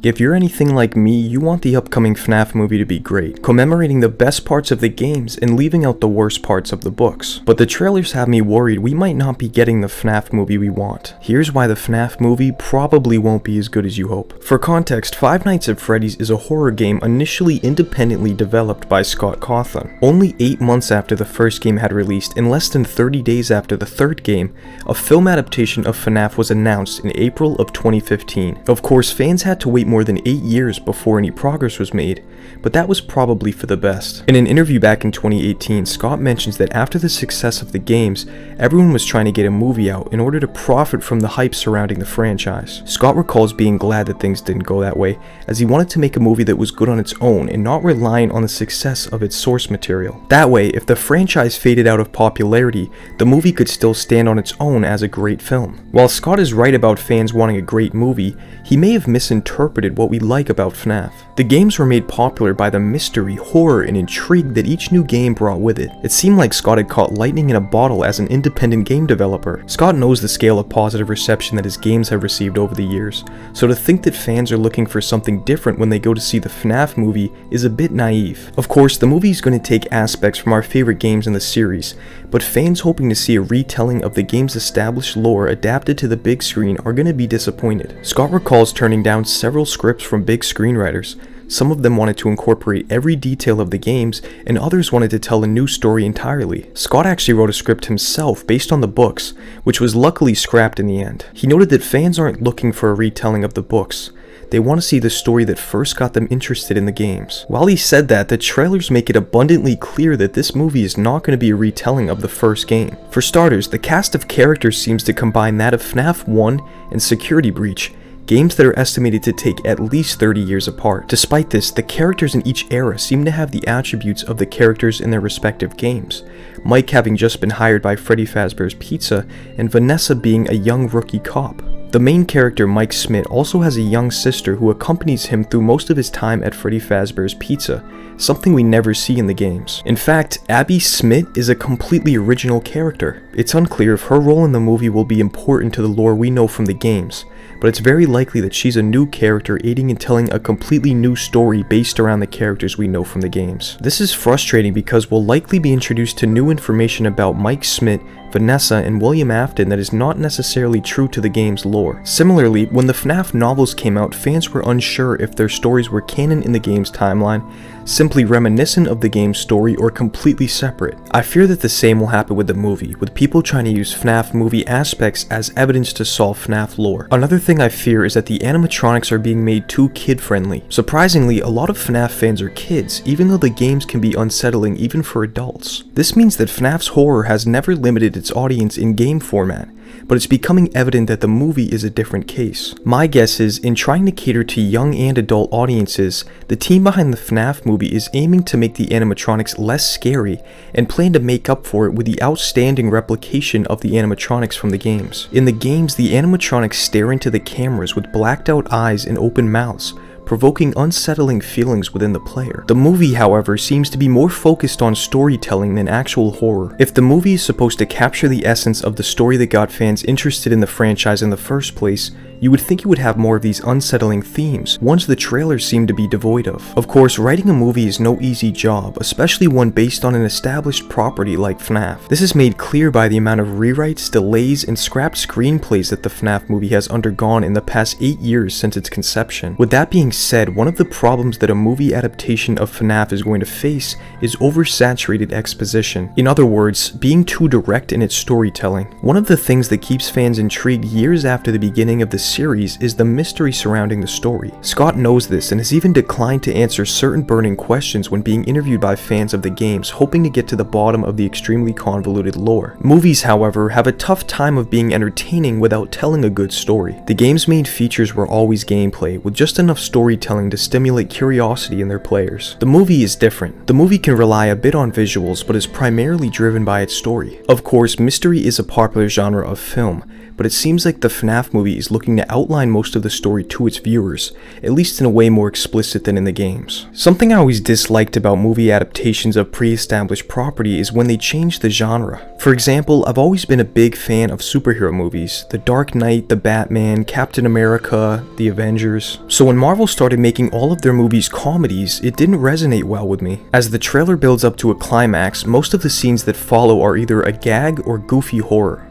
If you're anything like me, you want the upcoming FNAF movie to be great, commemorating the best parts of the games and leaving out the worst parts of the books. But the trailers have me worried we might not be getting the FNAF movie we want. Here's why the FNAF movie probably won't be as good as you hope. For context, Five Nights at Freddy's is a horror game initially independently developed by Scott Cawthon. Only 8 months after the first game had released, and less than 30 days after the third game, a film adaptation of FNAF was announced in April of 2015. Of course, fans had to wait more than 8 years before any progress was made, but that was probably for the best. In an interview back in 2018, Scott mentions that after the success of the games, everyone was trying to get a movie out in order to profit from the hype surrounding the franchise. Scott recalls being glad that things didn't go that way, as he wanted to make a movie that was good on its own and not reliant on the success of its source material. That way, if the franchise faded out of popularity, the movie could still stand on its own as a great film. While Scott is right about fans wanting a great movie, he may have misinterpreted what we like about FNAF. The games were made popular by the mystery, horror, and intrigue that each new game brought with it. It seemed like Scott had caught lightning in a bottle as an independent game developer. Scott knows the scale of positive reception that his games have received over the years, so to think that fans are looking for something different when they go to see the FNAF movie is a bit naive. Of course, the movie is going to take aspects from our favorite games in the series, but fans hoping to see a retelling of the game's established lore adapted to the big screen are going to be disappointed. Scott recalls turning down several scripts from big screenwriters. Some of them wanted to incorporate every detail of the games, and others wanted to tell a new story entirely. Scott actually wrote a script himself based on the books, which was luckily scrapped in the end. He noted that fans aren't looking for a retelling of the books. They want to see the story that first got them interested in the games. While he said that, the trailers make it abundantly clear that this movie is not going to be a retelling of the first game. For starters, the cast of characters seems to combine that of FNAF 1 and Security Breach, games that are estimated to take at least 30 years apart. Despite this, the characters in each era seem to have the attributes of the characters in their respective games, Mike having just been hired by Freddy Fazbear's Pizza, and Vanessa being a young rookie cop. The main character, Mike Smith, also has a young sister who accompanies him through most of his time at Freddy Fazbear's Pizza, something we never see in the games. In fact, Abby Smith is a completely original character. It's unclear if her role in the movie will be important to the lore we know from the games, but it's very likely that she's a new character aiding in telling a completely new story based around the characters we know from the games. This is frustrating because we'll likely be introduced to new information about Mike Smith, Vanessa, and William Afton that is not necessarily true to the game's lore. Similarly, when the FNAF novels came out, fans were unsure if their stories were canon in the game's timeline, simply reminiscent of the game's story, or completely separate. I fear that the same will happen with the movie, with people trying to use FNAF movie aspects as evidence to solve FNAF lore. Another thing I fear is that the animatronics are being made too kid-friendly. Surprisingly, a lot of FNAF fans are kids, even though the games can be unsettling even for adults. This means that FNAF's horror has never limited its audience in game format, but it's becoming evident that the movie is a different case. My guess is, in trying to cater to young and adult audiences, the team behind the FNAF movie is aiming to make the animatronics less scary and plan to make up for it with the outstanding replication of the animatronics from the games. In the games, the animatronics stare into the cameras with blacked out eyes and open mouths, provoking unsettling feelings within the player. The movie, however, seems to be more focused on storytelling than actual horror. If the movie is supposed to capture the essence of the story that got fans interested in the franchise in the first place, you would think it would have more of these unsettling themes, ones the trailers seem to be devoid of. Of course, writing a movie is no easy job, especially one based on an established property like FNAF. This is made clear by the amount of rewrites, delays, and scrapped screenplays that the FNAF movie has undergone in the past 8 years since its conception. With that being said, one of the problems that a movie adaptation of FNAF is going to face is oversaturated exposition. In other words, being too direct in its storytelling. One of the things that keeps fans intrigued years after the beginning of the series is the mystery surrounding the story. Scott knows this and has even declined to answer certain burning questions when being interviewed by fans of the games, hoping to get to the bottom of the extremely convoluted lore. Movies, however, have a tough time of being entertaining without telling a good story. The game's main features were always gameplay, with just enough storytelling to stimulate curiosity in their players. The movie is different. The movie can rely a bit on visuals, but is primarily driven by its story. Of course, mystery is a popular genre of film, but it seems like the FNAF movie is looking attempting to outline most of the story to its viewers, at least in a way more explicit than in the games. Something I always disliked about movie adaptations of pre-established property is when they change the genre. For example, I've always been a big fan of superhero movies, The Dark Knight, The Batman, Captain America, The Avengers. So when Marvel started making all of their movies comedies, it didn't resonate well with me. As the trailer builds up to a climax, most of the scenes that follow are either a gag or goofy horror.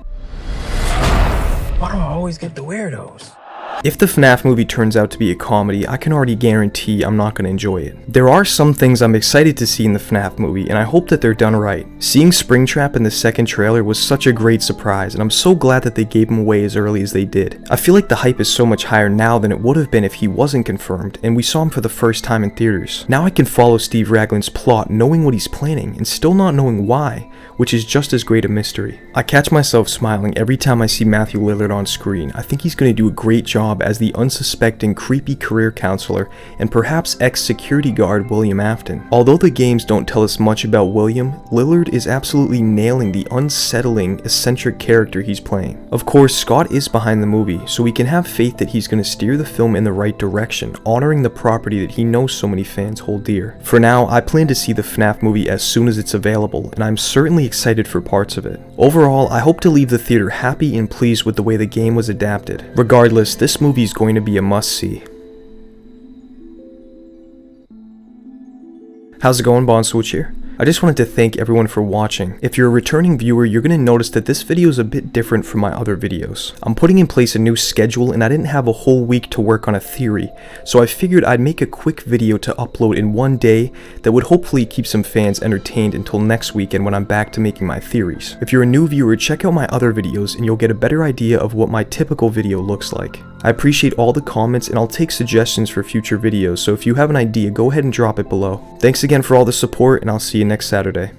Why do I always get the weirdos? If the FNAF movie turns out to be a comedy, I can already guarantee I'm not going to enjoy it. There are some things I'm excited to see in the FNAF movie, and I hope that they're done right. Seeing Springtrap in the second trailer was such a great surprise, and I'm so glad that they gave him away as early as they did. I feel like the hype is so much higher now than it would have been if he wasn't confirmed, and we saw him for the first time in theaters. Now I can follow Steve Raglan's plot knowing what he's planning, and still not knowing why, which is just as great a mystery. I catch myself smiling every time I see Matthew Lillard on screen. I think he's going to do a great job as the unsuspecting, creepy career counselor and perhaps ex-security guard William Afton. Although the games don't tell us much about William, Lillard is absolutely nailing the unsettling, eccentric character he's playing. Of course, Scott is behind the movie, so we can have faith that he's going to steer the film in the right direction, honoring the property that he knows so many fans hold dear. For now, I plan to see the FNAF movie as soon as it's available, and I'm certainly excited for parts of it. Overall, I hope to leave the theater happy and pleased with the way the game was adapted. Regardless, this movie is going to be a must-see. How's it going, BonSwootch here? I just wanted to thank everyone for watching. If you're a returning viewer, you're going to notice that this video is a bit different from my other videos. I'm putting in place a new schedule and I didn't have a whole week to work on a theory, so I figured I'd make a quick video to upload in one day that would hopefully keep some fans entertained until next weekend when I'm back to making my theories. If you're a new viewer, check out my other videos and you'll get a better idea of what my typical video looks like. I appreciate all the comments and I'll take suggestions for future videos, so if you have an idea, go ahead and drop it below. Thanks again for all the support and I'll see you next Saturday.